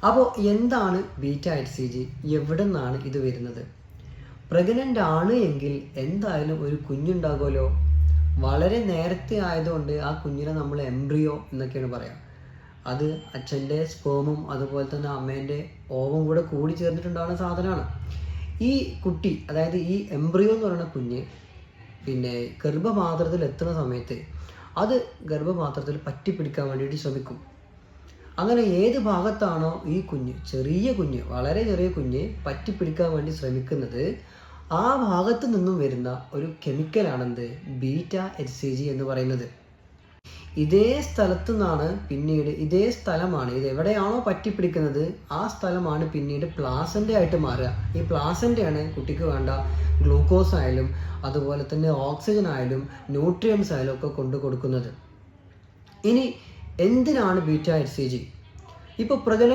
അപ്പോൾ എന്താണ് beta HCG, എവിടെ നിന്നാണ് ഇത് വരുന്നത്? പ്രഗ്നൻ്റ് ആണ് എങ്കിൽ എന്തായാലും ഒരു കുഞ്ഞുണ്ടാകുമല്ലോ. വളരെ നേരത്തെ ആയതുകൊണ്ട് ആ കുഞ്ഞിനെ നമ്മൾ എംബ്രിയോ എന്നൊക്കെയാണ് പറയാം. അത് അച്ഛൻ്റെ സ്പേമും അതുപോലെ തന്നെ അമ്മേൻ്റെ ഓവും കൂടെ കൂടി ചേർന്നിട്ടുണ്ടാകുന്ന സാധനമാണ്. ഈ കുട്ടി, അതായത് ഈ എംബ്രിയോ എന്ന് പറയുന്ന കുഞ്ഞ് പിന്നെ ഗർഭപാത്രത്തിൽ എത്തുന്ന സമയത്ത് അത് ഗർഭപാത്രത്തിൽ പറ്റിപ്പിടിക്കാൻ വേണ്ടിയിട്ട് ശ്രമിക്കും. അങ്ങനെ ഏത് ഭാഗത്താണോ ഈ കുഞ്ഞ്, ചെറിയ കുഞ്ഞ്, വളരെ ചെറിയ കുഞ്ഞ് പറ്റിപ്പിടിക്കാൻ വേണ്ടി ശ്രമിക്കുന്നത്, ആ ഭാഗത്ത് നിന്നും വരുന്ന ഒരു കെമിക്കലാണെന്ത്, ബീറ്റാ HCG എന്ന് പറയുന്നത്. ഇതേ സ്ഥലത്തു നിന്നാണ് പിന്നീട്, ഇതേ സ്ഥലമാണ്, ഇത് എവിടെയാണോ പറ്റിപ്പിടിക്കുന്നത് ആ സ്ഥലമാണ് പിന്നീട് പ്ലാസൻ്റ ആയിട്ട് മാറുക. ഈ പ്ലാസൻ്റയാണ് കുട്ടിക്ക് വേണ്ട ഗ്ലൂക്കോസ് ആയാലും അതുപോലെ തന്നെ ഓക്സിജൻ ആയാലും ന്യൂട്രിയൻസ് ആയാലും ഒക്കെ കൊണ്ടു കൊടുക്കുന്നത്. ഇനി എന്തിനാണ് ബീറ്റാ HCG? ഇപ്പോൾ പ്രജനന